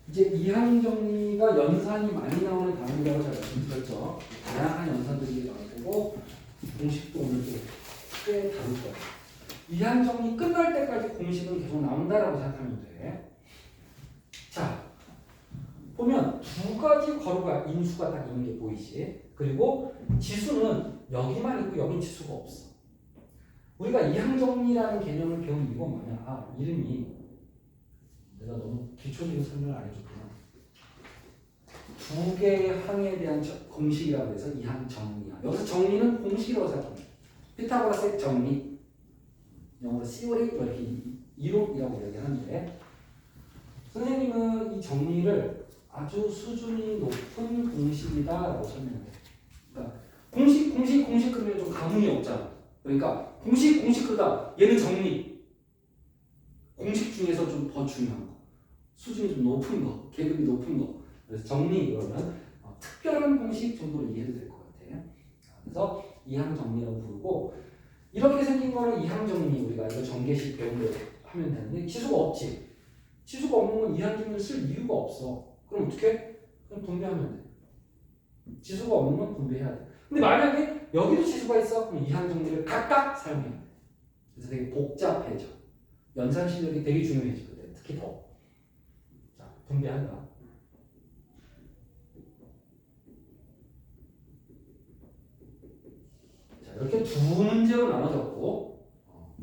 이제 이항 정리가 연산이 많이 나오는 단어라고 잘 말씀드렸죠. 다양한 연산들이 나올 거고 공식도 오늘 꽤 다룰 거예요. 이항 정리 끝날 때까지 공식은 계속 나온다라고 생각하면 돼. 자, 보면 두 가지 괄호가 인수가 딱 있는 게 보이지. 그리고 지수는 여기만 있고 여긴 지수가 없어. 우리가 이항 정리라는 개념을 배운 이유가 뭐냐? 아, 이름이 내가 너무 기초적인 설명을 안 해줬구나. 두 개의 항에 대한 공식이라고 해서 이항 정리야. 여기서 정리는 공식이라고 생각합니다. 피타고라스의 정리, 영어로 시오리 이렇게 이론이라고 얘기하는데 선생님은 이 정리를 아주 수준이 높은 공식이다라고 설명해요. 그러니까 공식 그러면 좀 감흥이 없잖아. 그러니까 공식 그러다 얘는 정리. 공식 중에서 좀 더 중요한 거. 수준이 좀 높은 거, 계급이 높은 거. 그래서 정리 그러면 특별한 공식 정도로 이해해도 될 것 같아요. 그래서 이항 정리라고 부르고 이렇게 생긴 거는 이항 정리 우리가 이거 전개식 배운 대로 하면 되는데 지수가 없지. 지수가 없는 건 이항 정리를 쓸 이유가 없어. 그럼 어떻게? 그럼 분배하면 돼. 지수가 없는 건 분배해야 돼. 근데 만약에 여기도 지수가 있어? 그럼 이항 정리를 각각 사용해야 돼. 그래서 되게 복잡해져. 연산 실력이 되게 중요해져. 그때 특히 더. 자, 분배한다. 자, 이렇게 두 문제로 나눠졌고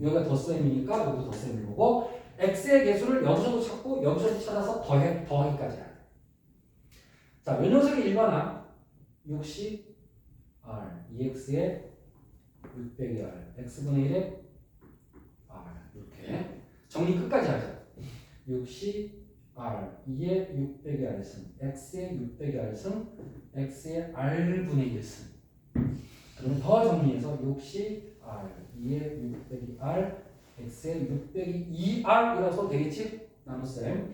여기가 덧셈이니까 여기도 덧셈을 보고 x의 개수를 여기서도 찾고 여기서도 찾아서 더하기까지 해야 돼. 자, 요 녀석의 일반항 60 r 2x의 600의 r x분의 1의 r 이렇게 정리 끝까지 하자. 60 r 2의 600의 r승 x의 600의 r승 x의 r분의 1승. 그러면 더 정리해서 60 r 2의 600의 r x의 600의 2r이라서 되겠지? 나눗셈.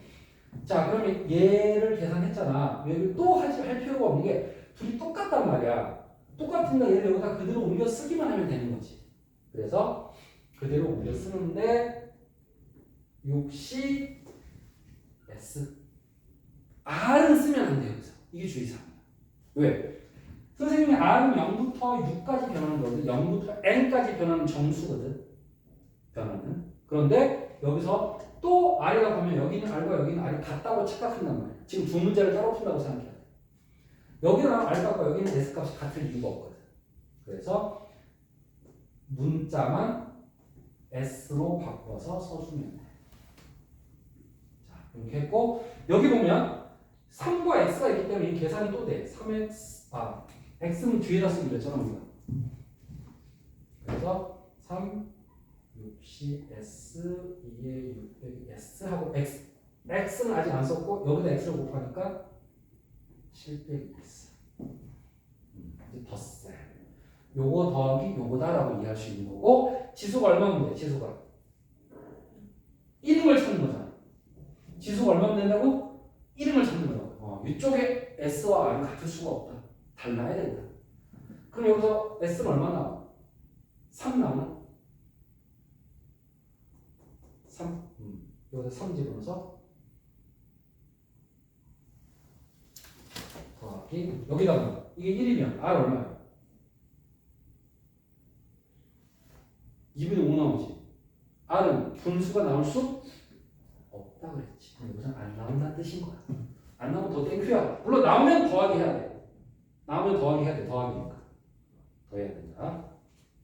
자, 그러면 얘를 계산했잖아. 얘를 또 할 필요가 없는 게 둘이 똑같단 말이야. 똑같은데 얘를 여기다 그대로 옮겨 쓰기만 하면 되는 거지. 그래서 그대로 옮겨 쓰는데 60 S R은 쓰면 안 돼요. 여기서. 이게 주의사항이야. 왜? 선생님이 R은 0부터 6까지 변하는 거거든. 0부터 N까지 변하는 정수거든. 변하는. 그런데 여기서 또 R이라고 하면 여기는 R과 여기는 R이 같다고 착각한단 말이야. 지금 두 문제를 따로 푼다고 생각해야 돼. 여기는 R값과 여기는 S값이 같을 이유가 없거든. 그래서 문자만 S로 바꿔서 써주면 돼. 자, 이렇게 했고 여기 보면 3과 X가 있기 때문에 이 계산이 또 돼. 3X, X는 뒤에다 쓰기로 했잖아 우리가. 그래서 3 60 S 2의 600 S 하고 X는 아직 안 썼고 여기다 X를 곱하니까 700 S. 이제 덧셈. 요거 더하기 요거다라고 이해할 수 있는 거고 지수가 얼마면 돼? 지수가 1을 찾는 거잖아. 지수가 얼마면 된다고? 1을 찾는 거라고. 이쪽에 S와 R은 같을 수가 없다. 달라야 된다. 그럼 여기서 S는 얼마 나와? 3 나오나? 3. 여기서 3 집어넣어서 더하기 여기다가 이게 1이면 R 얼마야? 2분의 5 나오지. R은 분수가 나올 수 없다 그랬지. 여기서 안 나온다는 뜻인 거야. 안 나오면 더 땡큐야. 물론 나오면 더하기 해야 돼. 나오면 더하기 해야 돼. 더하기니까. 더해야 된다.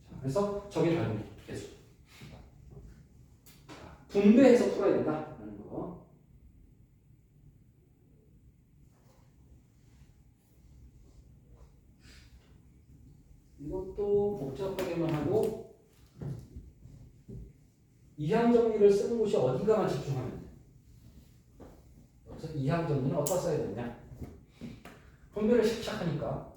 자, 그래서 저게 다른 개수. 분배해서 풀어야 된다라는 거. 이것도 복잡하게만 하고 이항 정리를 쓰는 곳이 어디가만 집중하면 돼. 그래서 이항 정리는 어디다 써야 되냐? 분배를 샥샥하니까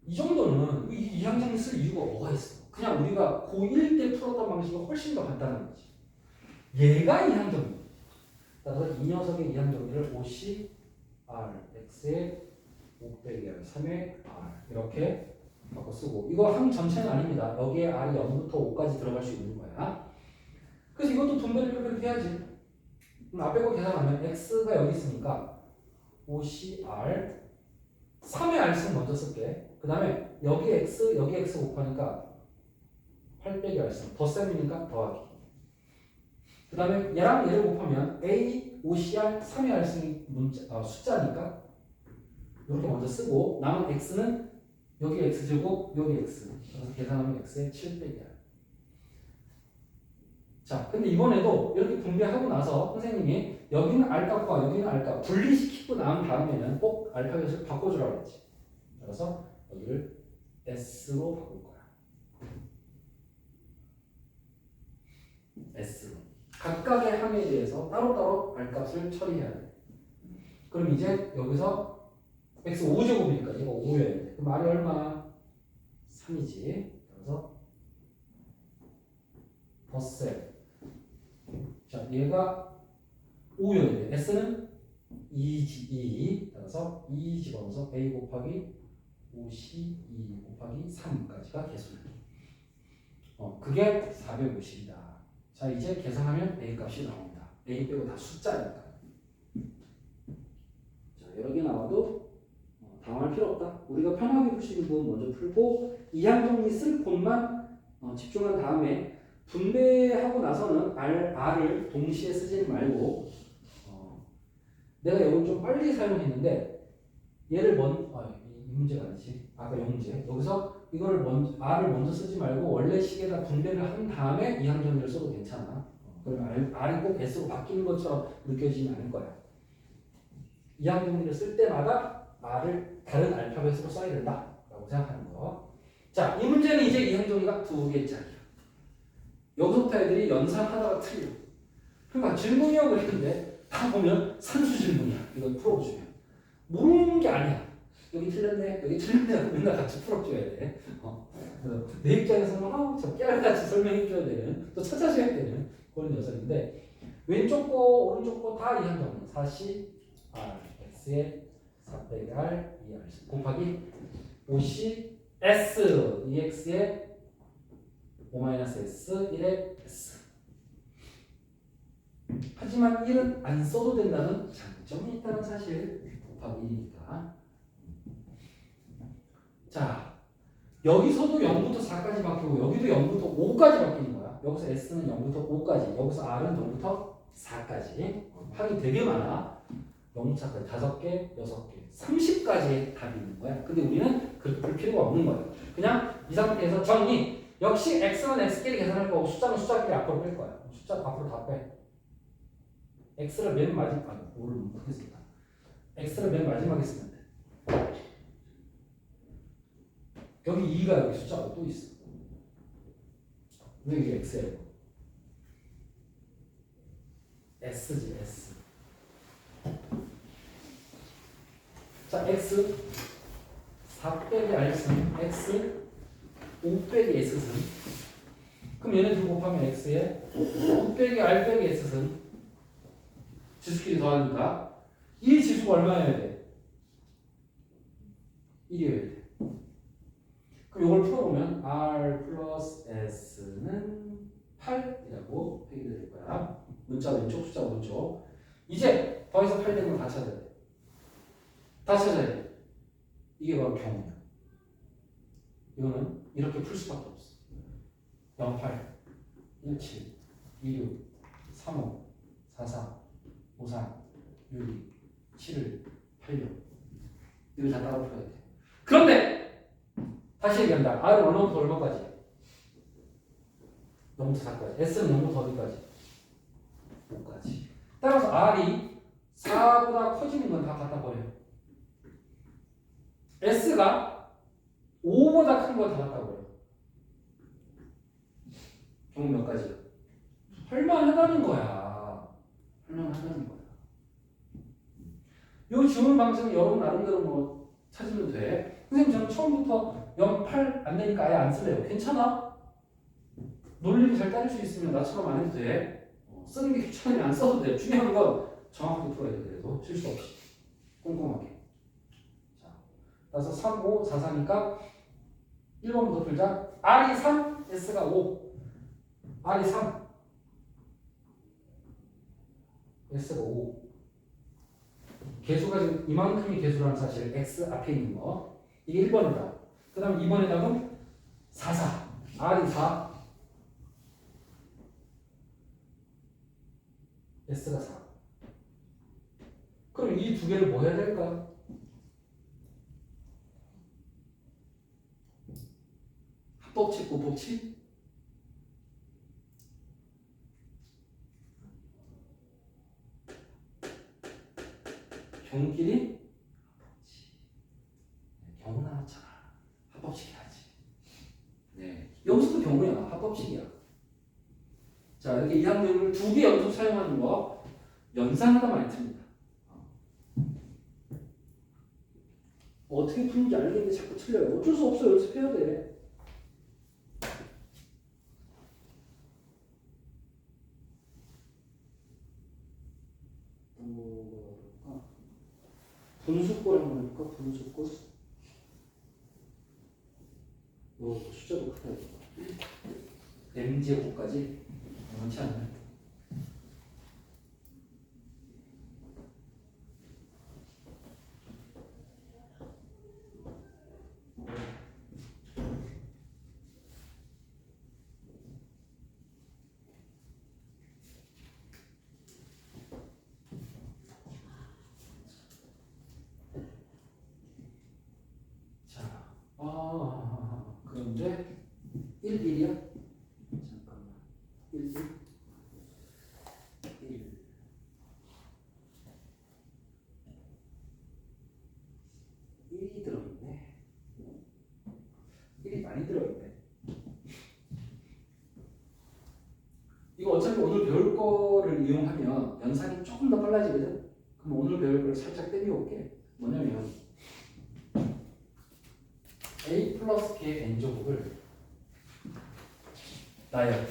이 정도는 이항 정리 쓸 이유가 뭐가 있어? 그냥 우리가 고1 때 풀었던 방식이 훨씬 더 간단한 거지. 얘가 이항 정리. 따라서 이 녀석의 이항 정리를 50 R X의 500의 R 3의 R 이렇게 바꿔 쓰고 이거 항 전체는 아닙니다. 여기에 R이 0부터 5까지 들어갈 수 있는 거야. 그래서 이것도 분배를 뾰족히 해야지. 그럼 앞에 거 계산하면 x가 여기 있으니까 OCR 3의 r승 먼저 쓸게. 그 다음에 여기 x 곱하니까 8 빼기 r승 덧셈이니까 더하기. 그 다음에 얘랑 얘를 곱하면 A, OCR 3의 r승이 숫자니까 이렇게 먼저 쓰고 남은 x는 여기 x제곱 여기 x. 그래서 계산하면 x에 7 빼기 r. 자, 근데 이번에도 이렇게 분배하고 나서 선생님이 여기는 R값과 여기는 R값 분리시키고 난 다음에는 꼭 알파벳을 바꿔주라고 했지. 그래서 여기를 S로 바꿀 거야. S로. 각각의 항에 대해서 따로따로 R값을 처리해야 돼. 그럼 이제 여기서 X 5제곱이니까 이거 5여야 돼. 그럼 R이 얼마? 3이지. 그래서 덧셈. 자, 얘가 5여야 돼. S는 2. 따라서 2 집어넣어서 A 곱하기 52 곱하기 3까지가 개수야. 그게 450이다. 자, 이제 계산하면 A 값이 나옵니다. A 빼고 다 숫자니까. 자, 여러 개 나와도 당황할 필요 없다. 우리가 편하게 풀 수 있는 부분 먼저 풀고 이항 정리 쓸 곳만 집중한 다음에 분배하고 나서는 R을 동시에 쓰지 말고 내가 이걸 좀 빨리 사용했는데 얘를 이 문제가 아니지. 아까 영문제. 여기서 이거를 R을 먼저 쓰지 말고 원래 식에다 분배를 한 다음에 이항 정리를 써도 괜찮아. 그럼 R이 꼭 S로 바뀌는 것처럼 느껴지진 않을 거야. 이항 정리를 쓸 때마다 R을 다른 알파벳으로 써야 된다라고 생각하는 거. 자, 이 문제는 이제 이항 정리가 2개짜리야. 여기서부터 애들이 연산하다가 틀려. 그러니까 질문이라고 그랬는데 다 보면 산수 질문이야. 이거 풀어주면 모르는 게 아니야. 여기 틀렸네, 여기 틀렸네. 맨날 같이 풀어줘야 돼. 내 입장에서는 저 깨알같이 설명해줘야 되는, 또 찾아줘야 되는 그런 녀석인데 왼쪽 거, 오른쪽 거 다 이항 정리. 4C R X에 4 빼기 R 2R 곱하기 5C S 2X에 5-S 1에 S. 하지만 1은 안 써도 된다는 장점이 있다는 사실. 곱하기 1이니까. 자, 여기서도 0부터 4까지 바뀌고 여기도 0부터 5까지 바뀌는 거야. 여기서 S는 0부터 5까지, 여기서 R은 0부터 4까지. 항이 되게 많아. 0차까지 5개, 6개, 30까지 답이 있는 거야. 근데 우리는 그렇게 볼 필요가 없는 거야. 그냥 이 상태에서 정리. 역시 x는 x끼리 계산할 거고 숫자는 숫자끼리 앞으로 뺄 거야. 숫자 앞으로 다 빼. x를 맨 마지막에 모르겠습니다. x를 맨 마지막에 쓰면 돼. 여기 2가 여기 숫자가 또 있어. 왜 이게 x예요? s지 s. 자, x 4 빼기 r승 x 5 빼기 s승. 그럼 얘네 둘 곱하면 x에 5 빼기 r 빼기 s승. 지수끼리 더하니까 이 지수가 얼마여야 돼? 1이어야 돼. 그럼 이걸 풀어보면 r 플러스 s는 8이라고 표기가 될 거야. 문자 왼쪽, 숫자 오른쪽. 이제 더해서 8 되는 거 다 찾아야 돼. 다 찾아야 돼. 이게 바로 경우야. 이거는 이렇게 풀 수밖에 없어. 08, 17, 26, 35, 44, 54, 62, 71, 86. 이걸 다 따라 풀어야 돼. 그런데 다시 얘기한다. R은 얼마부터 얼마까지? 0부터 4까지. S는 0부터 어디까지? 5까지. 따라서 R이 4보다 커지는 건 다 갖다 버려. S가 5보다 큰 걸 다 갖다 버려. 경우 몇 가지? 할만하다는 거야. 할만하다는 거야. 요 지원 방식은 여러분 나름대로 뭐 찾으면 돼. 선생님 저는 처음부터 0, 8 안 되니까 아예 안 쓸래요. 괜찮아? 논리를 잘 따를 수 있으면 나처럼 안 해도 돼. 쓰는 게 귀찮으면 안 써도 돼. 중요한 건 정확하게 풀어야 돼. 그래도 실수 없이 꼼꼼하게. 자, 그래서 3, 5, 4, 4니까 1번부터 풀자. R이 3, S가 5. R이 3, S가 5. 개수가 지금 이만큼이 개수라는 사실 X 앞에 있는 거. 이게 1번이다. 그 다음 2번의 답은 4, 4. R이 4. S가 4. 그럼 이 두 개를 뭐 해야 될까? 합법칙, 고법칙? 경우끼리? 경우 나왔잖아. 합법칙 해야지. 네. 여기서도 경우야. 합법칙이야. 자, 이렇게 이항률을 두 개 연속 사용하는 거 연산하다 많이 듭니다. 어떻게 푸는지 알겠는데 자꾸 틀려요. 어쩔 수 없어. 연습해야 돼. 분수꼴 한번 해볼까? 분수꼴. 숫자도 크다. m제곱까지 많지 않나요? 그런데 1, 1이야? 잠깐만. 1, 1이 들어있네. 1이 많이 들어있네. 이거 어차피 오늘 배울 거를 이용하면 연산이 조금 더 빨라지거든? 그럼 오늘 배울 걸 살짝 떼비올게. 뭐냐면 a 플러스 b의 n제곱을 나열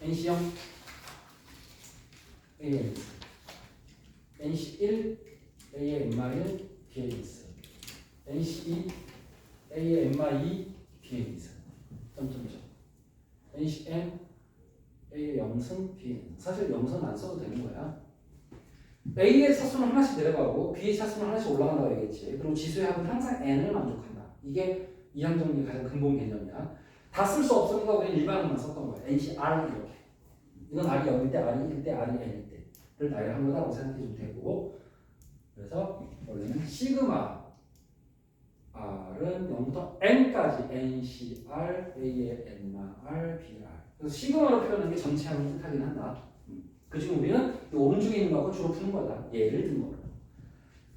nC형 a의 nC1 a의 n-1 b의 있어 nC2 a의 n-2 b의 있어 점점점 nCn a의 0승 b의 n 사실 0승 안 써도 되는 거야. A의 차수는 하나씩 내려가고 B의 차수는 하나씩 올라간다고 얘기했지. 그리고 지수의 합은 항상 N을 만족한다. 이게 이항정리의 가장 근본 개념이야. 다 쓸 수 없으니까 우리는 일반으로만 썼던 거야. NCR 이렇게. 이건 R이 0일 때, R이 1일 때, R이 N일 때를 나열한 거다라고 생각해주면 되고, 그래서 원래는 시그마 R은 0부터 N까지 NCR, A의 NR, BR. 그래서 시그마로 표현하는 게 전체 합을 뜻하긴 한다. 그중에 우리는 이 오른쪽에 있는 거하고 주로 푸는 거다. 얘를 든 거고.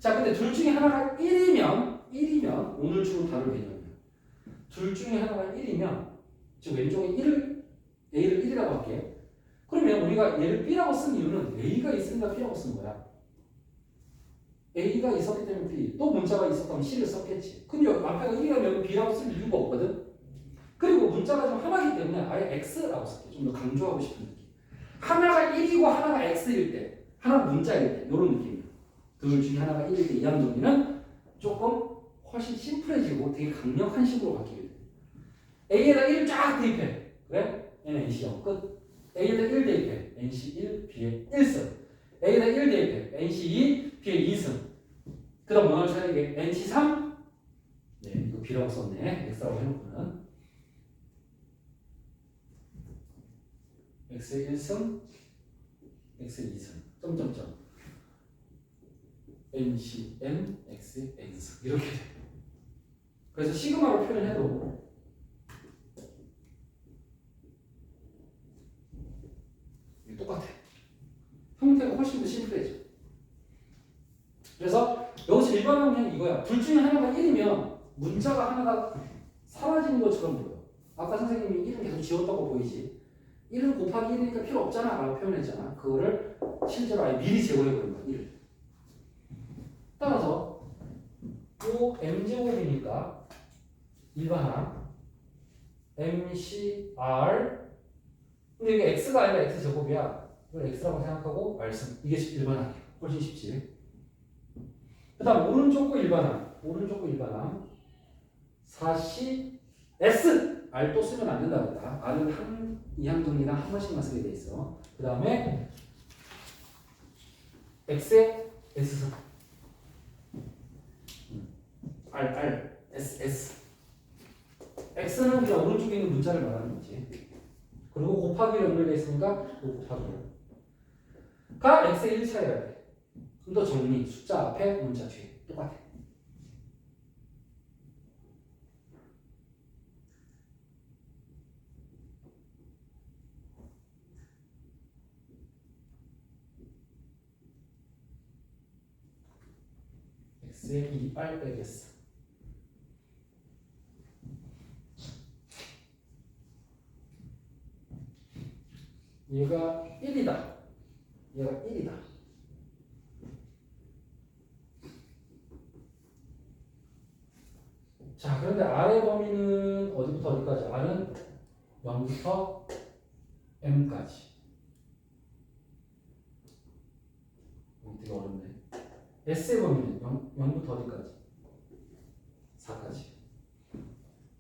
자, 근데 둘 중에 하나가 1이면 오늘 주로 다룰 개념이야. 둘 중에 하나가 1이면 즉 왼쪽에 1을 A를 1이라고 할게. 그러면 우리가 얘를 B라고 쓴 이유는 A가 있으니까 B라고 쓴 거야. A가 있었기 때문에 B, 또 문자가 있었다면 C를 썼겠지. 근데 앞에가 1이라면 여기 B라고 쓸 이유가 없거든. 그리고 문자가 좀 하나이기 때문에 아예 X라고 쓸게. 좀 더 강조하고 싶은 느낌. 하나가 1이고 하나가 X일 때, 하나가 문자일 때, 이런 느낌이야. 둘 중에 하나가 1일 때 이항정리는 조금 훨씬 심플해지고 되게 강력한 식으로 바뀌게 돼. A에다 1을 쫙 대입해. 그래? 얘는 NC형 끝. A에다 1 대입해. NC1, B에 1승. A에다 1 대입해. NC2, B에 2승. 그 다음 뭐 나올 차례게? NC3? 네, 이거 B라고 썼네. X라고 해놓고는. X의 1승, X의 2승, 점점점. NCN, X의 N승. 이렇게 돼. 그래서 시그마로 표현해도 이게 똑같아. 형태가 훨씬 더 심플해져. 그래서 여기서 일반화는 그냥 이거야. 둘 중에 하나가 1이면 문자가 하나가 사라지는 것처럼 보여. 아까 선생님이 1은 계속 지웠다고 보이지. 1은 곱하기 1이니까 필요 없잖아 라고 표현했잖아. 그거를 실제로 아예 미리 제거해버린 거야. 1을. 따라서 요 m제곱이니까 일반항 mcr 근데 이게 x가 아니라 x제곱이야. 이걸 x라고 생각하고 말씀. 이게 일반항이야. 훨씬 쉽지. 그 다음 오른쪽과 일반항 4c s r 또 쓰면 안 된다고. R은 한 이항정리당 한 번씩만 쓰게 돼 있어. 그 다음에 x에 s선 S x는 그냥 오른쪽에 있는 문자를 말하는 거지. 그리고 곱하기로 연결되어 있으니까 곱하기로 가 x의 1차이라 돼. 좀 더 정리, 숫자 앞에 문자 뒤에 똑같아. x의 2r 빼겠어. 얘가 1이다. 얘가 1이다. 자, 그런데 R의 범위는 어디부터 어디까지? R은 0부터 M까지. 이거 되게 어렵네. S의 범위는 0부터 어디까지? 4까지.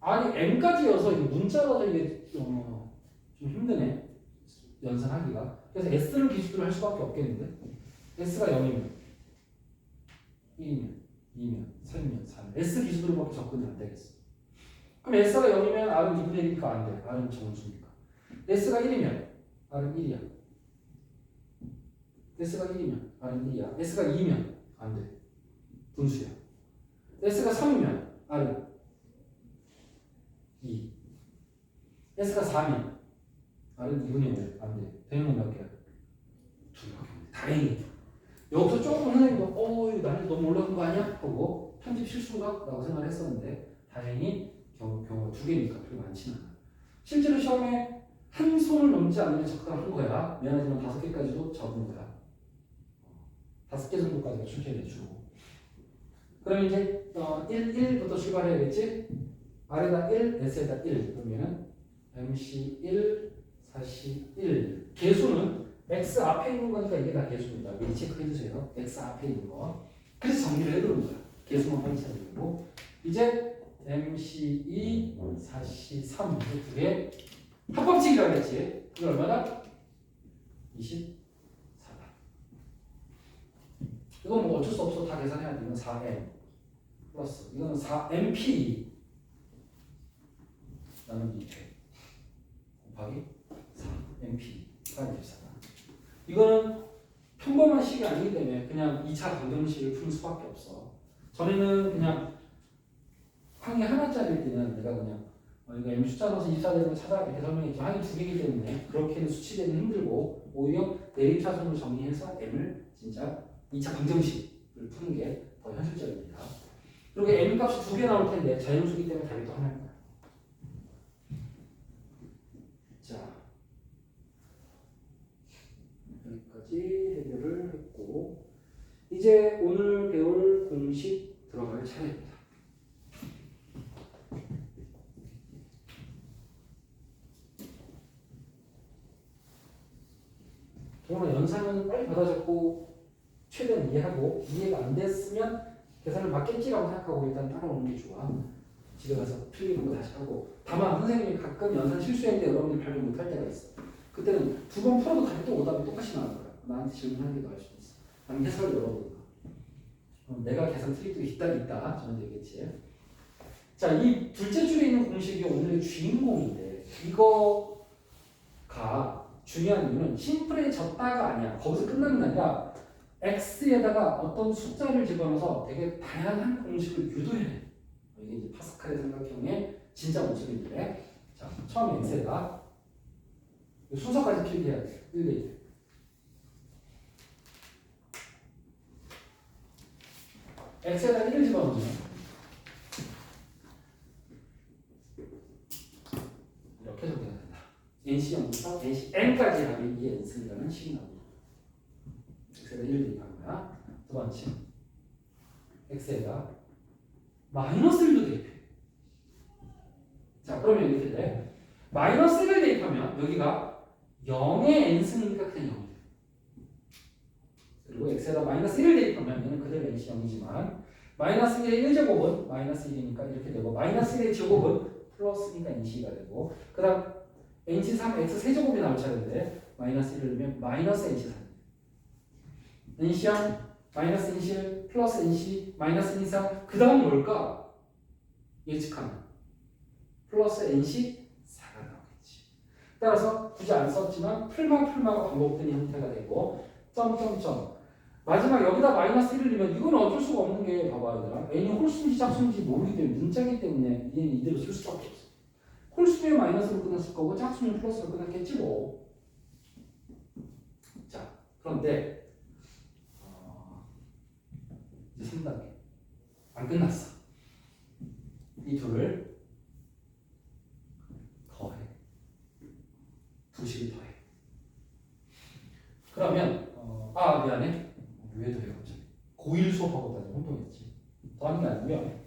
아니, M까지여서 이게 문자라서 이게 좀 힘드네. 연산하기가. 그래서 S를 기준으로 할 수밖에 없겠는데? S가 0이면 1이면 2면 3이면 4면 S 기준으로밖에 접근이 안 되겠어. 그럼 S가 0이면 R은 2분의 1이니까 안 돼. R은 정수니까. S가 1이면 R은 1이야. S가 1이면 R은 1이야. S가 2면 안 돼. 분수야. S가 3이면 R은 2. S가 4면 R은 2분의 5. 안 돼. 되는 건 몇 개야? 2개밖에 안 돼. 다행히. 여기서 조금 선생님도 이거 난이도 너무 올라간 거 아니야? 하고 편집 실수인가? 라고 생각을 했었는데 다행히 경우가 2개니까 그렇게 많지는 않아. 실제로 시험에 한 손을 넘지 않으면 적당한 거야. 미안하지만 5개까지도 적은 거야. 5개 정도까지가 출제해주고. 그럼 이제 1부터 출발해야겠지? R에다 1, S에다 1 그러면은 MC 1, 4C 1 개수는 X 앞에 있는 거니까 이게 다 개수입니다. 미리 체크해주세요. X 앞에 있는 거. 그래서 정리를 해두는 거야. 개수만 빨리 찾아주고. 이제 MC2, 4C3 두 개. 합법칙이라고 했지. 그게 얼마나? 24다. 이건 뭐 어쩔 수 없어. 다 계산해야 돼. 이건 4M 플러스. 이거는 4MP 나누기 2 곱하기 4MP 가 24다. 이거는 평범한 식이 아니기 때문에 그냥 2차 방정식을 푸는 수밖에 없어. 전에는 그냥 항이 하나짜리일 때는 내가 그냥 이거 M 숫자 넣어서 24되는 찾아 이렇게 설명했지만 항이 2개이기 때문에 그렇게는 수치되는 힘들고 오히려 내림차순으로 정리해서 M을 진짜 2차 방정식을 푸는 게 더 현실적입니다. 그리고 M 값이 2개 나올 텐데 자연수기 때문에 답이 또 하나일 거야. 자, 여기까지 해결을 했고 이제 오늘 배울 공식 들어갈 차례입니다. 정말 연산은 빨리 받아 적고 최대한 이해하고 이해가 안 됐으면 계산을 맞겠지라고 생각하고 일단 따라오는 게 좋아. 집에 가서 틀리는 거 다시 하고. 다만 선생님이 가끔 연산 실수했는데 여러분들이 발견 못할 때가 있어. 그때는 2번 풀어도 답이 또 오답이 똑같이 나올 거야. 나한테 질문하는 게 더 할 수 있어. 나는 해설을 열어보는 거. 내가 계산 틀릴 때 있다. 저는 얘기했지. 자, 이 둘째 줄에 있는 공식이 오늘의 주인공인데 이거가 중요한 이유는 심플해졌다가 아니야. 거기서 끝나는 게 아니라 x에다가 어떤 숫자를 집어넣어서 되게 다양한 공식을 유도해. 이게 이제 파스칼의 삼각형의 진짜 모습인데, 자, 처음에 x에다 순서까지 필기해야 돼. 1대1. x에다 1을 집어넣으면 이렇게 적용해야 된다. NC0부터 NCN까지 하면 이 n승이라는 식이 나옵니다. x에다 1을 대입한 거야. 두 번째, x에다 마이너스 1도 대입해. 자, 그러면 이렇게 돼. 마이너스 1을 대입하면 여기가 0의 n승이니까 그냥 0이 돼. 그리고 x에다 마이너스 1을 대입하면 얘는 그대로 nC 0이지만 마이너스 1의 1제곱은 마이너스 1이니까 이렇게 되고 마이너스 1의 제곱은 플러스니까 NC가 되고 그 다음 NC3 x 세제곱이 나올 차례인데 마이너스 1을 넣으면 마이너스 NC3 NC0, 마이너스 NC1, 플러스 NC, 마이너스 NC3. 그 다음 뭘까? 예측하면 플러스 NC4가 나오겠지. 따라서 굳이 안 썼지만 풀마가 반복된 형태가 되고 점점점 마지막 여기다 마이너스 1을 넣으면 이건 어쩔 수가 없는 게 봐봐 얘들아. n이 홀수인지 짝수인지 모르기 때문에 문자기 때문에 얘는 이대로 쓸 수밖에 없어. 홀수에 마이너스로 끝났을 거고 짝수는 플러스로 끝났겠지 뭐. 자 그런데 이제 3단계 안 끝났어. 이 둘을 더해. 두식이 더해. 그러면 미안해. 왜 더해 갑자기? 고1 수업하고 다니 혼동했지. 더하는 게 아니고요.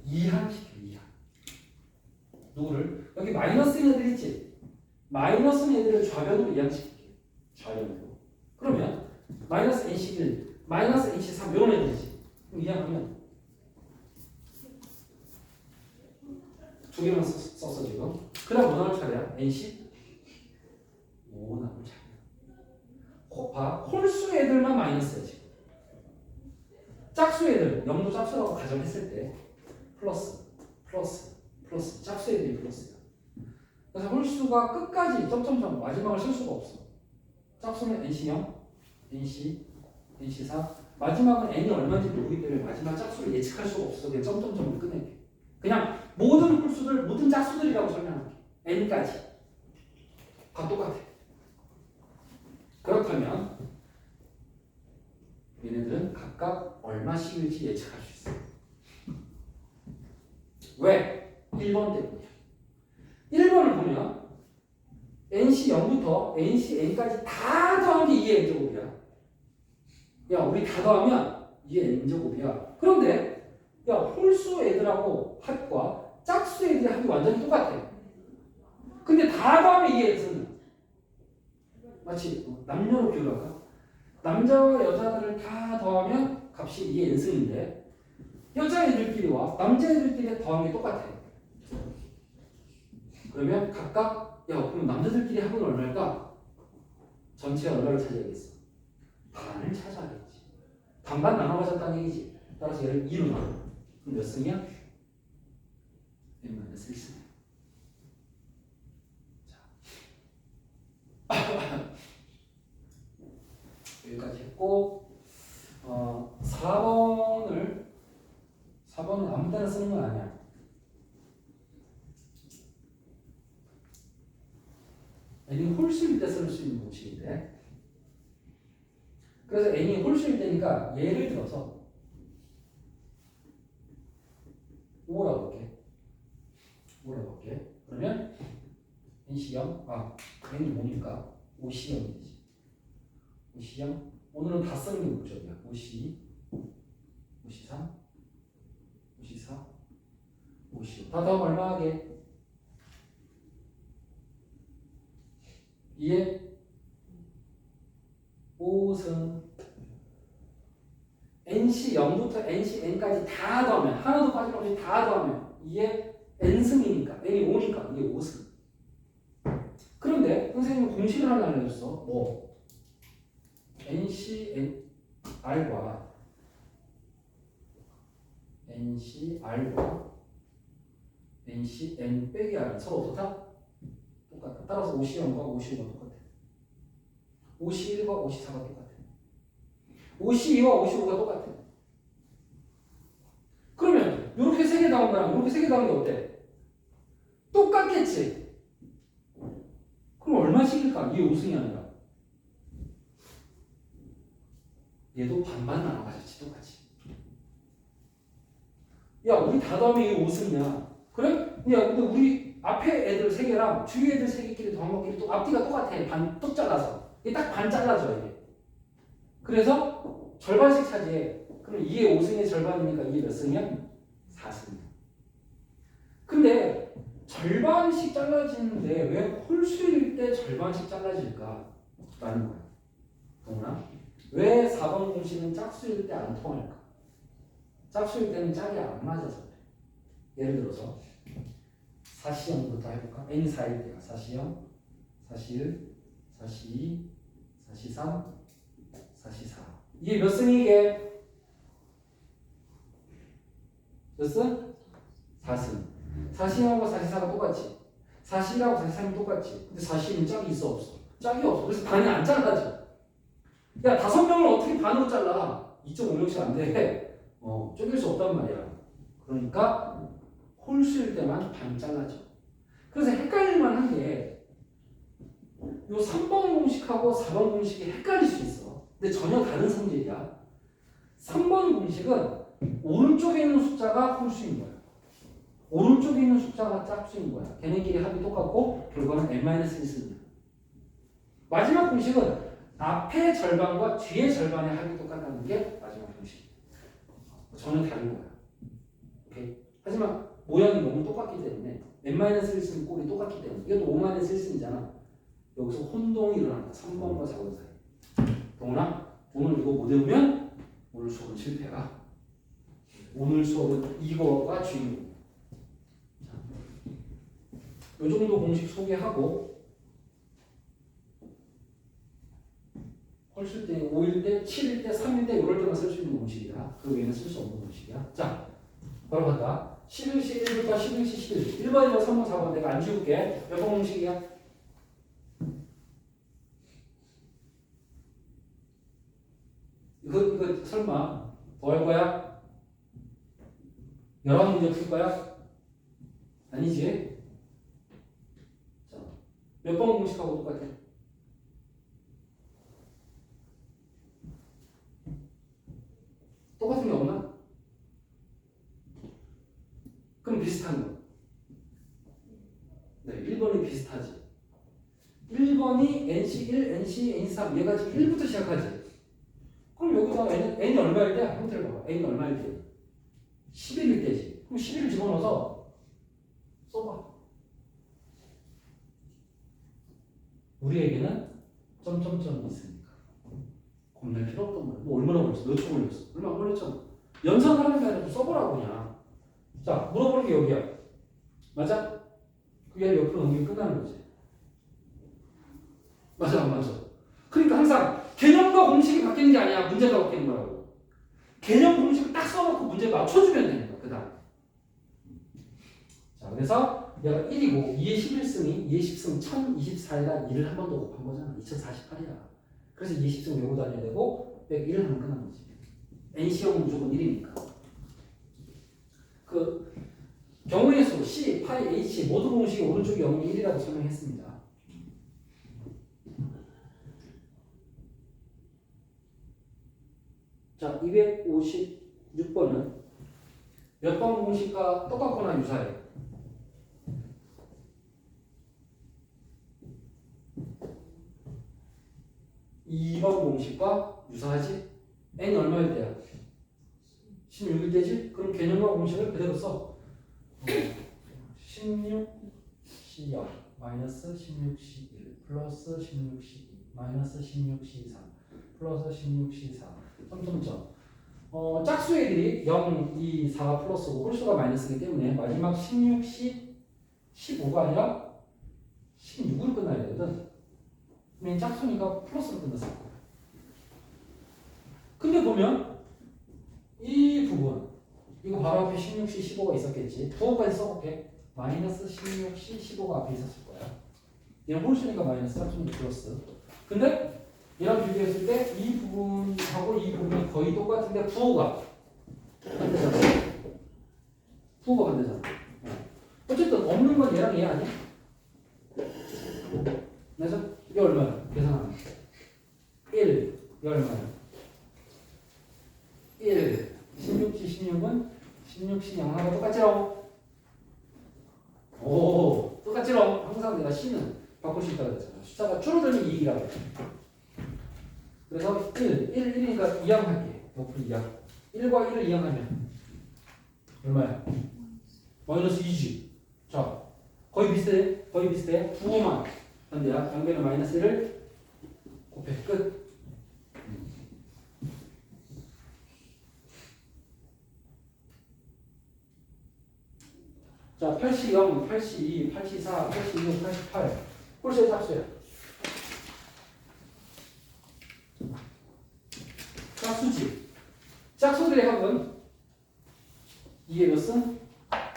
이항시켜 이항. 누구를? 여기 마이너스인 애들 있지? 마이너스인 애들을 좌변으로 이항시킬게. 좌변으로. 그러면 마이너스 nc1, 마이너스 nc3 이런 애들이지. 그럼 이항하면 두 개만 썼어 지금. 그 다음 뭐 나올 차례야? nc 5 나올 차례야. 홀수 애들만 마이너스야 지금. 짝수 애들 0도 짝수라고 가정했을 때 플러스 짝수 애들이 플러스야. 그래서 홀수가 끝까지 점점점 마지막을 쓸 수가 없어. 짝수는 nc0, nc4 마지막은 n이 얼마인지 모르기 때문에 마지막 짝수를 예측할 수가 없어. 그냥 점점점으로 끝낼게. 그냥 모든 홀수들, 모든 짝수들이라고 설명할게. n까지 다 똑같아. 그렇다면 얘네들은 각각 얼마씩일지 예측할 수 있어. 왜? 1번 때문이야. 1번을 보면 NC0부터 NCN까지 다 더한 게 2의 N제곱이야. 야, 우리 다 더하면 2의 N제곱이야. 그런데 야, 홀수 애들하고 합과 짝수 애들이 합이 완전히 똑같아. 근데 다 더하면 2의 N승이야. 마치 남녀로 비교할까? 남자와 여자들을 다 더하면 값이 2의 N승인데 여자애들끼리와 남자애들끼리 더한 게 똑같아. 그러면 각각 그럼 남자들끼리 합은 얼마일까? 전체가 얼마를 차지하겠어? 반을 차지하겠지. 반반 나눠 가졌다는 얘기지. 따라서 얘를 2로 나눠. 그럼 몇 승이야? n-1승. 자. 여기까지 했고 4번은 아무 때나 쓰는 건 아니야. n이 홀수일 때 쓸 수 있는 공식인데 그래서 n이 홀수일 때니까 예를 들어서 5라고 볼게. 그러면 nc0 n이 5니까 5c0이 되지. 5c0 오늘은 다 쓰는 게 목적이야. 5c 5c3 5c4 5c5 다 더하면 얼마 하게? 2에 5승 NC0부터 NCN까지 다 더하면 하나도 빠짐없이 다 더하면 2에 N승이니까 N이 5니까 이게 5승. 그런데 선생님은 공식을 하나 알려줬어. 뭐? NCNR과 NCN 빼기 R은 서로 어떻다? 똑같다. 따라서 50과 55가 똑같아. 51과 54가 똑같아. 52와 55가 똑같아. 그러면 이렇게 세 개 나온 거랑 이렇게 세 개 나온 게 어때? 똑같겠지? 그럼 얼마씩일까? 이게 5승이 아니라. 얘도 반반 나눠 가졌지 똑같이. 야 우리 다 더하면 이게 5승이야. 그래? 야 근데 우리 앞에 애들 3개랑 뒤에 애들 3개끼리 더한 것끼리 또 앞뒤가 똑같아. 반 뚝 잘라서. 이게 딱 반 잘라져 이게. 그래서 절반씩 차지해. 그럼 이게 5승의 절반이니까 이게 몇 승이야? 4승이야. 근데 절반씩 잘라지는데 왜 홀수일 때 절반씩 잘라질까? 라는 거야. 동훈아. 왜 4번 공식은 짝수일 때 안 통할까? 짝수일 때는 짝이 안 맞아서 그래. 예를 들어서 4C0부터 해볼까? N4일 때가 4C0, 4C1, 4C2, 4C3, 4C4 이게 몇 승이게? 몇 승? 4승. 4승하고 4승하고 똑같지. 4승하고 4승이 똑같지. 근데 4승은 짝이 있어 없어? 짝이 없어. 그래서 반이 안 잘라져. 야, 5명을 어떻게 반으로 잘라? 2.5명씩 안 돼. 쪼갤 수 없단 말이야. 그러니까 홀수일 때만 반 잘라져. 그래서 헷갈릴만 한 게 요 3번 공식하고 4번 공식이 헷갈릴 수 있어. 근데 전혀 다른 성질이야. 3번 공식은 오른쪽에 있는 숫자가 홀수인 거야. 오른쪽에 있는 숫자가 짝수인 거야. 걔네끼리 합이 똑같고 결과는 n-1승이야. 마지막 공식은 앞의 절반과 뒤의 절반의 합이 똑같다는 게 마지막 공식. 전혀 다른 거야. 오케이? 하지만 모양이 너무 똑같기 때문에 n-1승 꼴이 똑같기 때문에 이것도 5-1승이잖아. 여기서 혼동이 일어난다. 3번과 4번 사이. 동훈아, 오늘 이거 못 외우면 오늘 수업은 실패야. 오늘 수업은 이거가 주인공. 이 정도 공식 소개하고 홀수 때 5일 때, 7일 때, 3일 때 이럴 때만 쓸 수 있는 공식이야. 그 외에는 쓸 수 없는 공식이야. 자, 바로 간다. 11시 1일부터 11시 11일. 1번, 2번, 3번, 4번 내가 안 지울게. 몇 번 공식이야? 이거 설마 더 할 거야? 여러 문제 풀 거야? 아니지? 자, 몇 번 공식하고 똑같아? 똑같은 게 없나? 그럼 비슷한 거. 네, 1번이 비슷하지. 1번이 NC1, NC, NC3 얘가 지금 1부터 시작하지. 그럼 여기다가 n이 얼마일 때? 한번 들어봐봐. n이 얼마일 때? 11일 때지. 그럼 11을 집어넣어서 써봐. 우리에게는 점점점이 있으니까 겁낼 필요 없던 거야. 뭐 얼마나 걸렸어? 몇 초 걸렸어? 얼마 안 걸렸잖아. 연산하는 게 아니라 좀 써보라고 그냥. 자, 물어보는 게 여기야. 맞아? 그 얘를 옆으로 넘기면 끝나는 거지. 맞아, 안 맞아? 그러니까 항상 개념과 공식이 바뀌는 게 아니야. 문제가 바뀌는 거라고. 개념 공식을 딱 써놓고 문제 맞춰주면 되는 거야. 그 다음. 자, 그래서 얘가 1이고 2의 11승이 2의 10승 1024에다 2를 한 번 더 곱한 거잖아. 2048이야. 그래서 2의 10승 외우고 다녀야 되고 101을 하면 끝난 거지. NC형은 무조건 1이니까. 그 경우의 수 C, 파이, H 모두 공식이 오른쪽이 0이 1이라고 설명했습니다. 자, 256번은 몇 번 공식과 똑같거나 유사해? (2번) 공식과 유사하지? n이 얼마일 때야? 16일 때지? 그럼 개념과 공식을 그대로 써. 16 C0 마이너스 16 C1 플러스 16 C2 마이너스 16 C3 플러스 16 C4 점점점. 짝수애들이 0, 2, 4 플러스고 홀수가 마이너스이기 때문에 마지막 16C 15가 아니라 16으로 끝나야 되거든. 그럼 짝수니까 플러스로 끝났을 거야. 근데 보면 이 부분 이거 바로 앞에 16C 15가 있었겠지. 부호까지 써볼게. 마이너스 16C 15가 앞에 있었을 거야. 얘는 홀수니까 마이너스, 짝수니까 플러스. 근데 얘랑 비교했을 때 이 부분하고 이 부분이 거의 똑같은데 부호가 반대잖아. 부호가 반대잖아. 어쨌든 없는 건 얘랑 얘 아니야? 그래서 이게 얼마야? 계산하면 1, 이게 얼마야? 1, 16C 16은 16C 0하고 똑같지롱? 오, 똑같지롱? 항상 내가 C는 바꿀 수 있다고 했잖아. 숫자가 줄어들면 2라고 했잖아. 그래서 1이니까 2항 할게. 옆으로 2항. 1과 1을 2항 하면 얼마야? 마이너스 2지. 자, 거의 비슷해. 거의 비슷해. 부호만 반대야. 양변에 마이너스 1을 곱해. 끝. 자, 80, 82, 84, 86, 88. 홀수의 짝수야. 짝수지. 짝수들의 합은 2의 몇 승?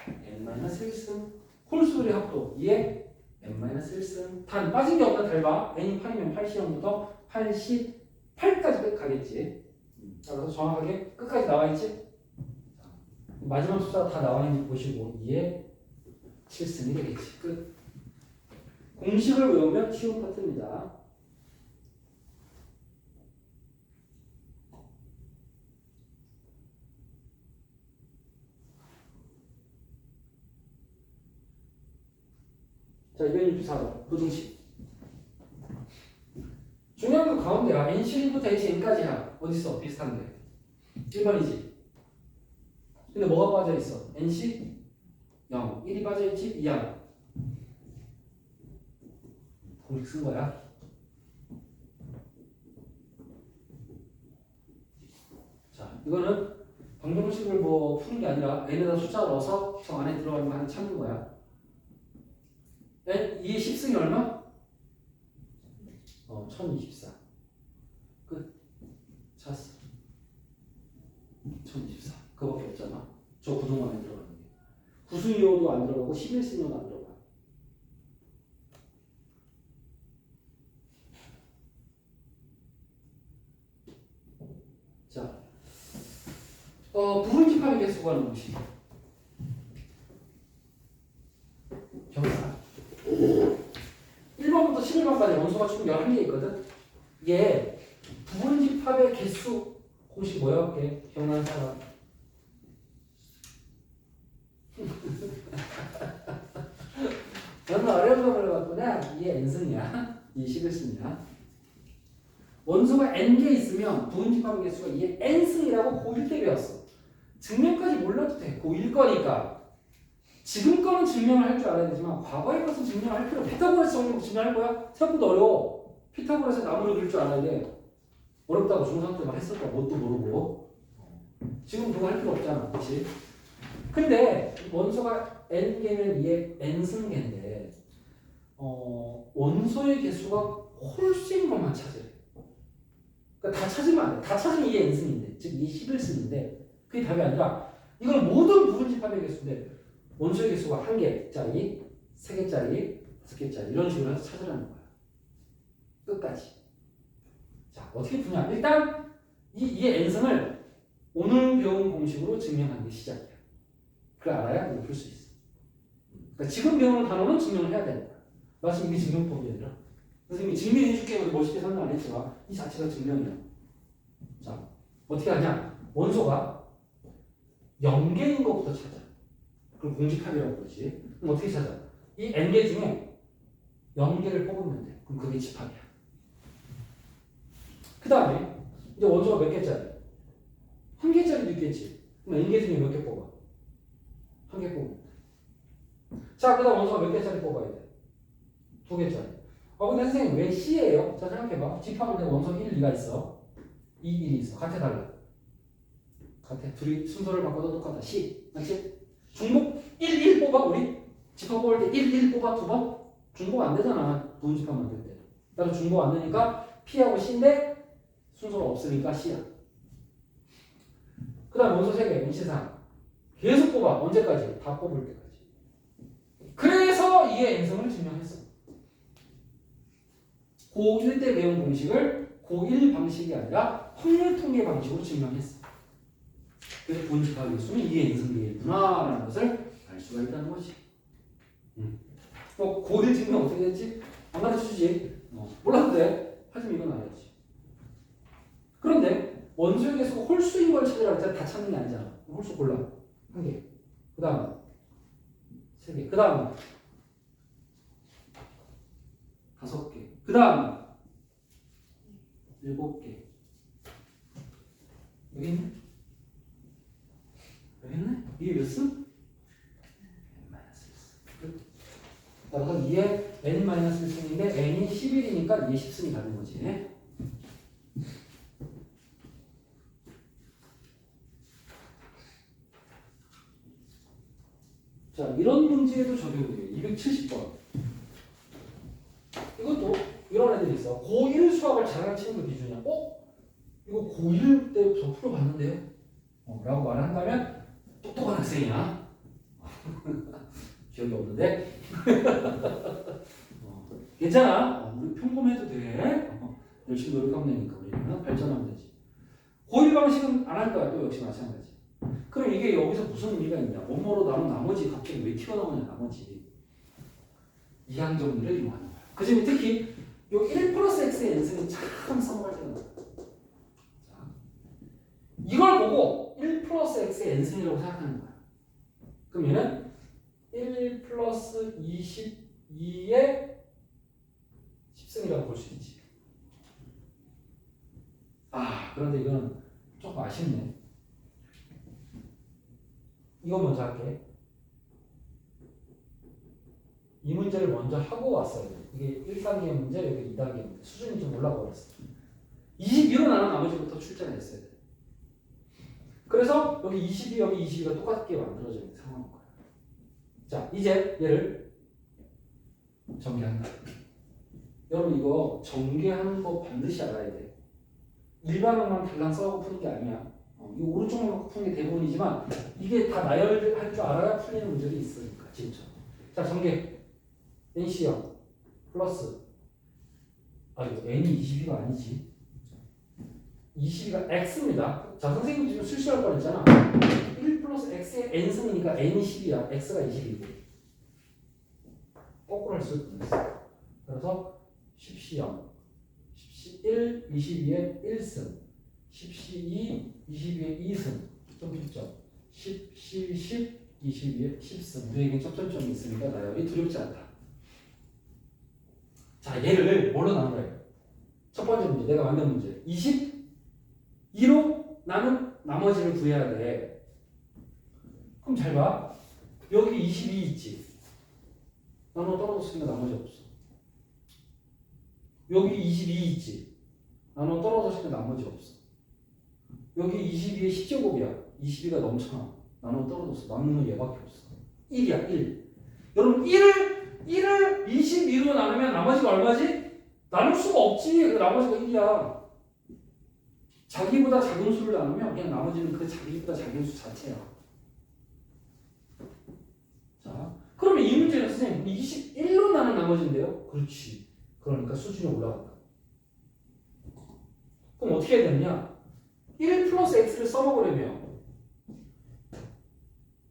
n-1승. 홀수들의 합도 2의 n-1승. 단 빠진 게 없다 잘 봐. n이 8이면 80부터 88까지 가겠지. 따라서 정확하게 끝까지 나와 있지. 마지막 숫자가 다 나와 있는지 보시고 2의 7승이 되겠지. 끝. 공식을 외우면 쉬운 파트입니다. 자, 264번 부등식. 중요한 건 가운데야. n-1부터 n-n까지야. 어딨어? 비슷한데. 1번이지. 근데 뭐가 빠져 있어? n-0. 1이 빠져 있지? 2야. 공식 쓴 거야. 자, 이거는 방정식을 뭐 푸는 게 아니라 n에다 숫자를 넣어서 저 안에 들어가는 거 하나 찾는 거야. n 2의 10승이 얼마? 1024. 끝. 찾았어. 1024. 그거밖에 없잖아. 저 구동 안에 들어가는 게. 9승 이호도 안 들어가고 11승 이호도 안 들어가. 자, 부분집합의 개수 구하는 방식. 경사. 1번부터 11번까지 원소가 총 11개 있거든? 얘 부분집합의 개수 공식 뭐야? 할게. 기억나는 사람. 너는 어려운 거 물어봤구나. 이게 n승이야. 이 11승이야. 원소가 n개 있으면 부분집합의 개수가 이게 n승이라고 고1 때 배웠어. 증명까지 몰라도 돼. 고1 거니까. 지금 거는 증명을 할 줄 알아야 되지만 과거의 것은 증명할 필요 없어. 피타고라스 정리 증명할 거야? 생각보다 어려워. 피타고라스 나무를 그릴 줄 알아야 돼. 어렵다고 중3 때만 했을 거야. 뭣도 모르고. 지금 그거 할 필요 없잖아. 그렇지? 근데 원소가 n개면 이게 n승계인데 원소의 개수가 홀수인 것만 찾으래. 그러니까 다 찾으면 안 돼. 다 찾으면 이게 n승인데, 즉 이게 11승인데 그게 답이 아니라 이건 모든 부분집합의 개수인데 원소의 개수가 1개짜리, 3개짜리, 5개짜리 이런 식으로 해서 찾으라는 거야. 끝까지. 자, 어떻게 푸냐? 일단 이의 n승을 오늘 배운 공식으로 증명하는 게 시작이야. 그걸 알아야 이거 풀 수 있어. 그러니까 지금 배우는 단어는 증명을 해야 되는 거야. 마치 이게 증명법이 아니라 선생님이 증명해 줄게 멋있게 설명 안 했지만 이 자체가 증명이야. 자, 어떻게 하냐? 원소가 0개인 것부터 찾아. 그럼 공집합이라고 그러지. 그럼 어떻게 찾아? 이 n개 중에 0개를 뽑으면 돼. 그럼 그게 집합이야. 그 다음에 이제 원소가 몇 개짜리? 1개짜리도 있겠지. 그럼 n개 중에 몇 개 뽑아? 1개 뽑으면 돼. 자, 그 다음 원소가 몇 개짜리 뽑아야 돼? 2개짜리. 근데 선생님 왜 C예요? 자, 생각해봐. 집합인데 원소 1, 2가 있어. 2, 1이 있어. 같아, 달라? 같아. 둘이 순서를 바꿔도 똑같아. C. 맞지? 중복 1, 1 뽑아, 우리? 집합 뽑을 때 1, 1 뽑아, 2번? 중복 안 되잖아. 부분 집합 만들 때. 따라서 중복 안 되니까 P하고 C인데 순서가 없으니까 C야. 그 다음 원소 3개, NC3. 계속 뽑아. 언제까지? 다 뽑을 때까지. 그래서 이의 n승을 증명했어. 고1 때 배운 공식을 고1 방식이 아니라 확률 통계 방식으로 증명했어. 그래서 부분집합의 개수는 이의 n승계이구나라는 것을 알 수가 있다는 거지. 고1 증명 어떻게 됐지? 안 가르쳐주지. 몰라도 돼. 하지만 이건 알아야지. 그런데 원소의 개수가 홀수인 걸 찾으라고 했잖아. 다 찾는 게 아니잖아. 홀수 골라. 1개. 그 다음 3개. 그 다음 5개. 그 다음 7개. 여기 있네? 여기 있네? 이게 몇 승? n-1승. 따라서 2의 n-1승인데 n이 11이니까 2의 10승이 가는 거지. 자, 이런 문제에도 적용돼요. 270번. 이것도 이런 애들이 있어. 고1 수학을 잘하는 친구 기준이야. 이거 고1 때부터 풀어봤는데요? 라고 말을 한다면 똑똑한 학생이야. 기억이 없는데? 괜찮아. 우리 평범해도 돼. 열심히 노력하면 되니까 우리는 발전하면 되지. 고1 방식은 안 할 거야. 또 역시 마찬가지. 그럼 이게 여기서 무슨 의미가 있냐? 뭐뭐로 나눈 나머지 갑자기 왜 튀어나오냐 나머지. 이항 정리를 이용하는 거야. 그 점이 특히 요 1 플러스 x의 n승이 참 써먹을 때가 나와. 이걸 보고 1 플러스 x의 n승이라고 생각하는 거야. 그럼 얘는 1 플러스 22의 10승이라고 볼 수 있지. 그런데 이건 조금 아쉽네. 이거 먼저 할게. 이 문제를 먼저 하고 왔어야 돼. 이게 1단계 문제, 여기 2단계 문제. 수준이 좀 올라가 버렸어. 22로 나눈 나머지부터 출제가 됐어야 돼. 그래서 여기 22, 여기 22가 똑같게 만들어져 있는 상황인 거야. 자, 이제 얘를 전개한다. 여러분 이거 전개하는 거 반드시 알아야 돼. 일반어만 달랑 써고 푸는 게 아니야. 이 오른쪽만 푸는 게 대부분이지만 이게 다 나열할 줄 알아야 풀리는 문제도 있으니까 진짜. 자, 전개. NC형 플러스 이거 n이 22가 아니지. 22가 x입니다. 자, 선생님 지금 실수할 뻔했잖아. 1 플러스 x의 n승이니까 n이 10이야. x가 20이고 거꾸로 할 수 뻔했어. 그래서 10C형 10C1 22의 1승 10C2 22의 2승 점점점 10C 10 22의 10승. 우리에게 점점점이 있으니까 나열이 두렵지 않다. 자, 얘를 뭘로 나눈 거예요? 첫 번째 문제, 내가 만든 문제. 22로 나는 나머지를 구해야 돼. 그럼 잘 봐. 여기 22 있지. 나눠 떨어졌으니까 나머지 없어. 여기 22 있지. 나눠 떨어졌으니까 나머지 없어. 여기 22의 10제곱이야. 22가 넘쳐나. 나눠 떨어졌어. 남는 건 얘밖에 없어. 1이야, 1. 여러분, 1을 22로 나누면 나머지가 얼마지? 나눌 수가 없지. 그 나머지가 1이야. 자기보다 작은 수를 나누면 그냥 나머지는 그 자기보다 작은 수 자체야. 자, 그러면 이 문제는 선생님 21로 나눈 나머지인데요? 그렇지. 그러니까 수준이 올라간다. 그럼 어떻게 해야 되느냐? 1 플러스 x를 써먹으려면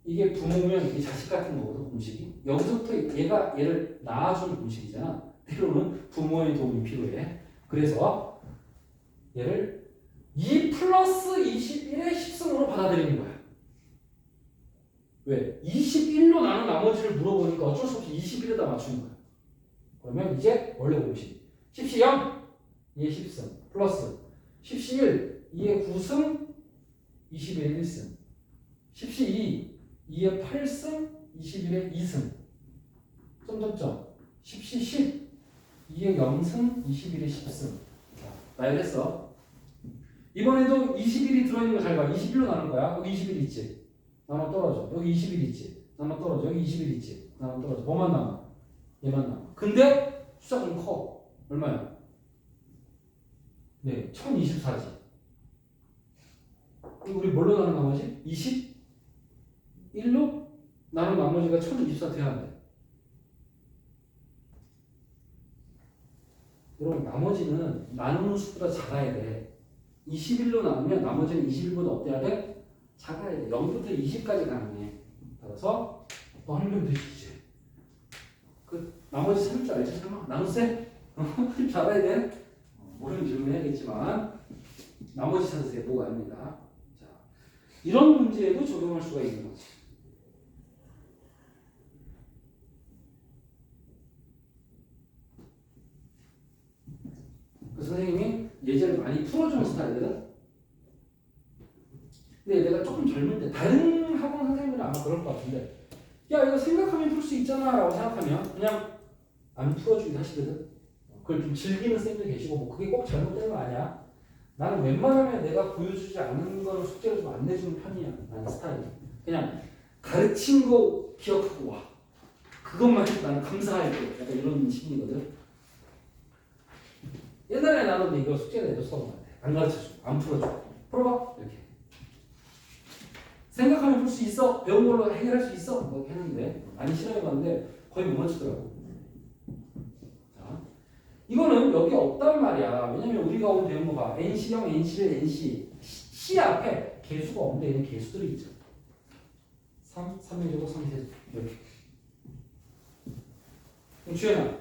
이게 부모면 이게 자식 같은 거거든, 공식이. 여기서부터 얘가 얘를 낳아준 공식이잖아. 때로는 부모의 도움이 필요해. 그래서 얘를 2 플러스 21의 10승으로 받아들이는 거야. 왜? 21로 나눈 나머지를 물어보니까 어쩔 수 없이 21에다 맞추는 거야. 그러면 이제 원래 공식 10C 0, 2의 10승 플러스 10C 1, 2의 9승, 21의 1승 10C 2, 2의 8승, 21의 2승 점점점 10C 10, 2의 0승, 21의 10승. 나열했어. 이번에도 21이 들어있는 거 잘 봐. 21로 나눈 거야. 여기 21 있지. 나눠 떨어져. 여기 21 있지. 나눠 떨어져. 여기 21 있지. 나눠 떨어져. 뭐만 남아? 얘만 남아. 근데 숫자 좀 커. 얼마야? 네, 1024지. 우리 뭘로 나눈 나머지? 21로 나눈 나머지가 1024 돼야 돼. 여러분, 나머지는 나누는 수보다 작아야 돼. 21로 나누면 나머지는 21보다 어때야 돼? 작아야 돼. 0부터 20까지 가능해. 따라서 너 하면 되지. 그 나머지 찾을 줄 알지? 설마? 나누세? 잘 알아야 돼. 모르는 질문 해야겠지만 나머지 찾으세요. 뭐가 아닙니다. 자, 이런 문제에도 적용할 수가 있는 거지. 그 선생님이 예제를 많이 풀어주는 스타일이거든. 근데 내가 조금 젊은데 다른 학원 선생님들은 아마 그럴 것 같은데, 야 이거 생각하면 풀 수 있잖아 라고 생각하면 그냥 안 풀어주기도 하시거든. 그걸 좀 즐기는 쌤도 계시고, 뭐 그게 꼭 잘못된 거 아니야. 나는 웬만하면 내가 보여주지 않는 거를 숙제로 좀 안 내주는 편이야. 나는 스타일이. 그냥 가르친 거 기억하고 와. 그것만 해도 나는 감사할게. 약간 이런 심리거든. 옛날에 나는 이거 숙제 내줬었던 것 같아. 안 가르쳐줘. 안 풀어줘. 풀어봐. 이렇게. 생각하면 풀 수 있어. 배운 걸로 해결할 수 있어. 뭐 이렇게 했는데 많이 실험해봤는데 거의 못 맞추더라고. 자, 이거는 여기 없단 말이야. 왜냐면 우리가 오늘 배운 거 봐. NC형, NC1, NC. C 앞에 개수가 없는데 얘는 개수들이 있죠. 3, 3의 제곱, 3의 제곱. 이렇게. 그럼 주연아,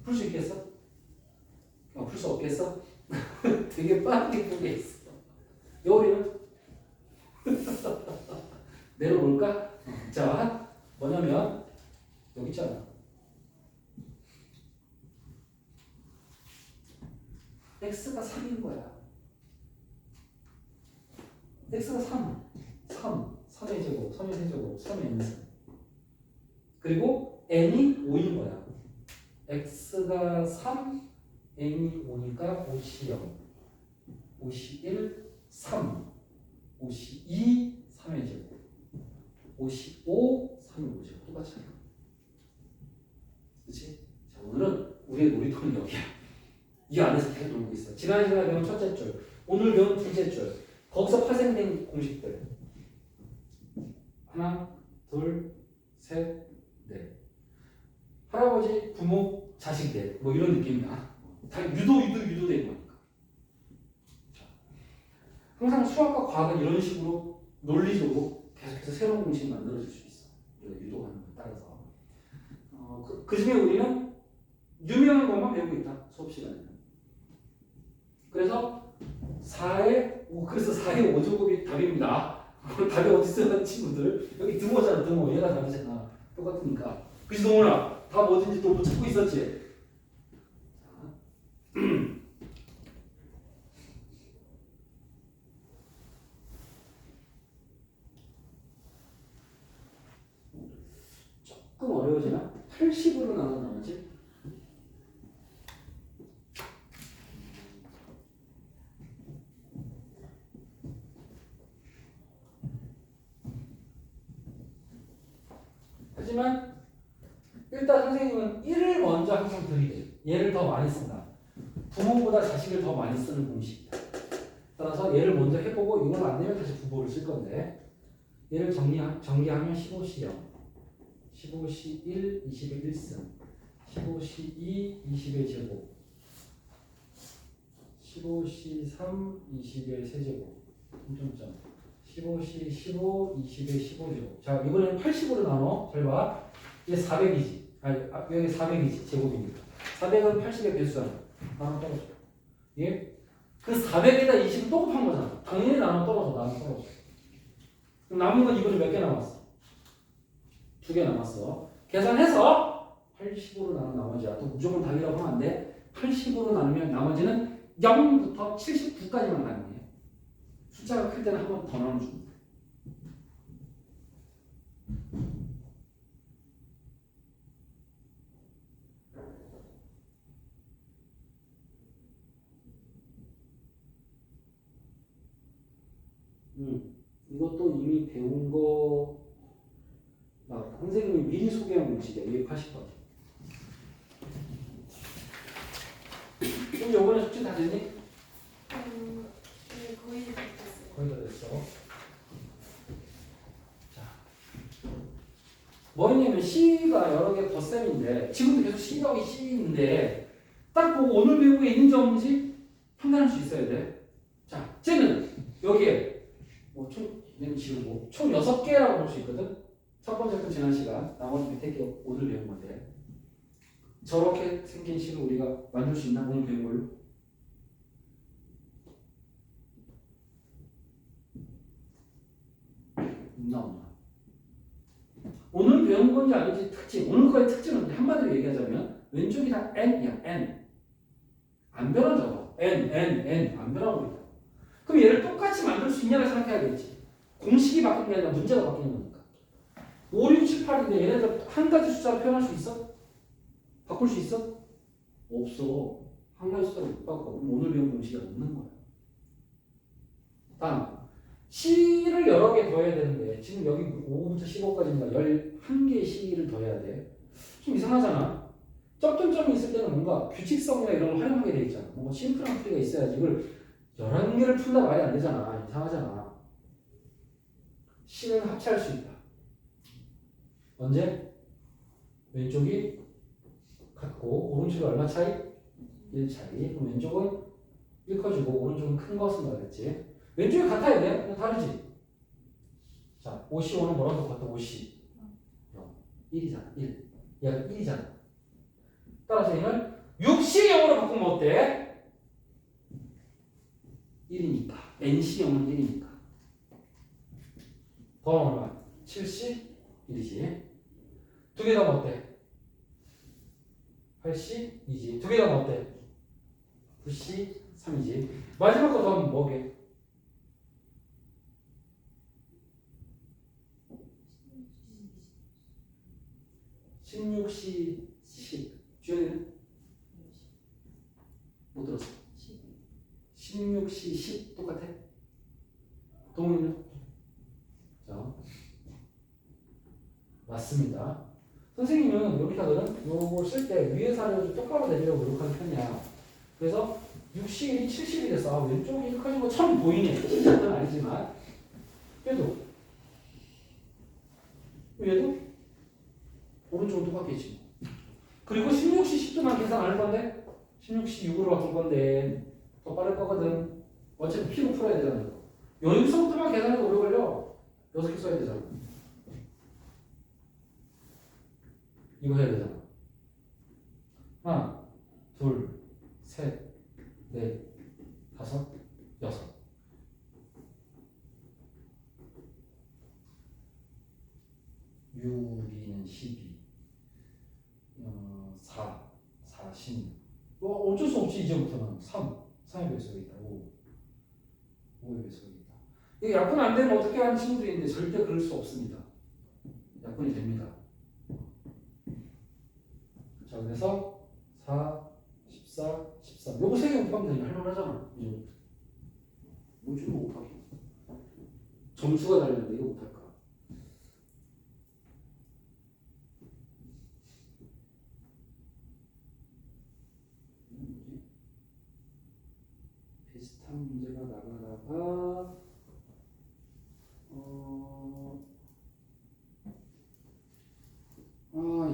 풀 수 있겠어? 풀 수 없겠어? 되게 빠르게 풀게 있어. 여울이는? 내려볼까? 자, 뭐냐면 여기 있잖아. x가 3인 거야. x가 3의 제곱, 3의 세제곱, 3의 n승. 그리고 n이 5인 거야. x가 3, n이 5니까 5시 0, 5시 1, 3, 5시 2, 3의 제곱, 5시 5, 3의 5제곱. 똑같이 해요. 그치? 자, 오늘은 우리의 놀이터는 여기야. 이 안에서 계속 놀고 있어. 지난 시간에 배운 첫째 줄, 오늘 배운 둘째 줄, 거기서 파생된 공식들. 하나, 둘, 셋, 넷. 할아버지, 부모, 자식 넷. 뭐 이런 느낌이야. 다 유도된 거니까. 자, 항상 수학과 과학은 이런 식으로 논리적으로 계속해서 새로운 공식이 만들어질 수 있어. 우리가 유도하는 것에 따라서. 그 중에 우리는 유명한 것만 배우고 있다. 수업 시간에는. 그래서 4의 5제곱이 답입니다. 답이 어디 있어, 친구들? 여기 등호잖아, 등호. 얘가 답이잖아. 똑같으니까. 그치, 동훈아? 답 어딘지 또 못 찾고 있었지? 조금 어려워지나? 80으로 나눠지? 하지만 일단 선생님은 1을 먼저 항상 드리게. 얘를 더 많이 쓴다. 부모보다 자식을 더 많이 쓰는 공식이다. 따라서 얘를 먼저 해보고 이걸 안 되면 다시 부모를 쓸 건데 얘를 정리하면 15시 0, 15시 1, 20의 1승, 15시 2, 20의 제곱, 15시 3, 20의 세제곱, 15시 15, 20의 15제곱. 자, 이번에는 80으로 나눠. 잘 봐. 얘 400이지. 아니, 여기 400이지. 제곱이니까. 400은 80의 배수잖아. 나눠 떨어져. 예? 그 400에다 20은 또 곱한 거잖아. 당연히 나눠 떨어져. 그럼 남은 건 이번에 몇 개 남았어? 2개 남았어. 계산해서 80으로 나눈 나머지야. 또 무조건 답이라고 하면 안 돼. 80으로 나누면 나머지는 0부터 79까지만 가능해. 숫자가 클 때는 한 번 더 나눠줍니다. 이것도 이미 배운 거 맞다. 선생님이 미리 소개한 공식이야. 280번. 그럼 요번에 숙제 다 됐니? 네, 거의 다 됐어요. 거의 다 됐어. 자, 뭐냐면 C가 여러 개 덧셈인데 지금도 계속 C 더하기 C인데 딱 보고 오늘 배운 게 있는지 없는지 판단할 수 있어야 돼. 자, 쟤는 여기에 얘는 지우고 총 6개라고 볼 수 있거든. 첫 번째 건 지난 시간, 나머지 밑에 게 오늘 배운 건데 저렇게 생긴 식을 우리가 만들 수 있나? 오늘 배운 걸로? 없나? 오늘 배운 건지 아닌지 특징, 오늘 거의 특징은 한마디로 얘기하자면 왼쪽이 다 n이야, n. 안 변하죠. n 안 변하고 있다. 그럼 얘를 똑같이 만들 수 있냐를 생각해야겠지. 공식이 바뀐 게 아니라 문제가 바뀌는 거니까. 5, 6, 7, 8인데 얘네들 한 가지 숫자로 표현할 수 있어? 바꿀 수 있어? 없어. 한 가지 숫자로 못 바꿔. 그럼 오늘 배운 공식이 없는 거야. 다음, C를 여러 개 더해야 되는데 지금 여기 5부터 15까지니까 11개의 C를 더해야 돼. 좀 이상하잖아. 점점점이 있을 때는 뭔가 규칙성이나 이런 걸 활용하게 돼 있잖아. 뭔가 심플한 풀이가 있어야지. 이걸 11개를 푼다 말이 안 되잖아. 이상하잖아. C는 합체할 수 있다. 언제? 왼쪽이 같고 오른쪽이 얼마 차이? 1 차이. 그럼 왼쪽은 1 커지고 오른쪽은 큰 거 쓴다 그랬지. 왼쪽이 같아야 돼? 다르지? 자, 55는 뭐랑 똑같아? 50. 0. 1이잖아. 1. 얘가 1이잖아. 따라서 얘는 6C 0으로 바꾸면 어때? 1이니까. NC 0은 1이니까. 더하면 얼마? 7C 1이지. 두 개 더하면 어때? 8C 2지. 두 개 더하면 어때? 9C 3이지. 마지막 거 더하면 뭐게? 16C 10. 주연이는? 못 들었어. 16C 10 똑같아? 동훈이는? 자, 맞습니다. 선생님은 이렇게 하거든. 요걸 쓸 때 위에 사료를 똑바로 내리려고 노력하는 편이야. 그래서 60일이 70이 됐어. 아, 왼쪽이 이렇게 커진 거 처음 보이네. 진짜는 아니지만. 얘도. 얘도 오른쪽은 똑같겠지. 그리고 16C 10도만 계산 안 할 건데 16C 6으로 바꿀 건데 더 빠를 거거든. 어차피 P로 풀어야 되잖아. 여기서부터만 계산해도 오래 걸려. 6개 써야 되잖아. 이거 해야 되잖아. 하나, 둘, 셋, 넷, 다섯, 여섯. (6) 12, 4, 16. 뭐 어쩔 수 없지 이제부터는 3의 배속이 있다. 5의 배속이 있다. 이게 약분 안 되면 어떻게 하는 친구들인데 절대 그럴 수 없습니다. 약분이 됩니다. 자, 그래서 4, 14, 13. 요거 3개 곱하면 되니까 할만하잖아. 이제부터. 뭐 주로 곱하기. 점수가 달렸는데 이거 못할까? 비슷한 문제가 나가다가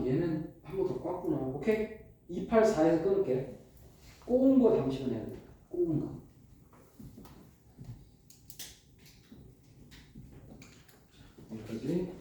얘는 한 번 더 꽉구나. 오케이? 284에서 끊을게. 꼬운 거 잠시만 해야 돼. 꼬운 거. 여기까지.